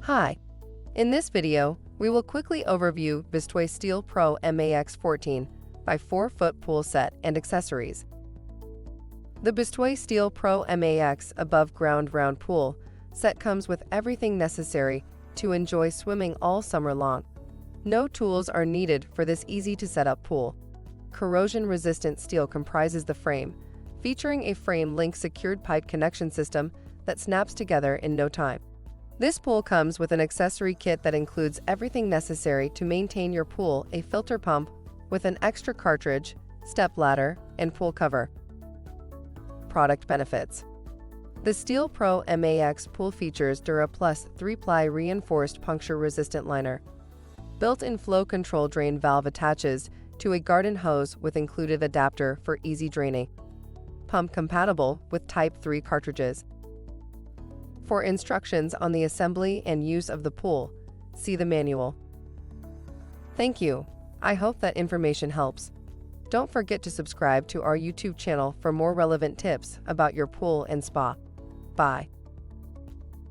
Hi, in this video, we will quickly overview Bestway Steel Pro MAX 14 by 4-foot pool set and accessories. The Bestway Steel Pro MAX above-ground round pool set comes with everything necessary to enjoy swimming all summer long. No tools are needed for this easy-to-set-up pool. Corrosion-resistant steel comprises the frame, featuring a frame link secured pipe connection system that snaps together in no time. This pool comes with an accessory kit that includes everything necessary to maintain your pool: a filter pump with an extra cartridge, step ladder, and pool cover. Product benefits. The Steel Pro MAX pool features DuraPlus 3-ply reinforced puncture-resistant liner. Built-in flow control drain valve attaches to a garden hose with included adapter for easy draining. Pump compatible with Type 3 cartridges. For instructions on the assembly and use of the pool, see the manual. Thank you. I hope that information helps. Don't forget to subscribe to our YouTube channel for more relevant tips about your pool and spa. Bye.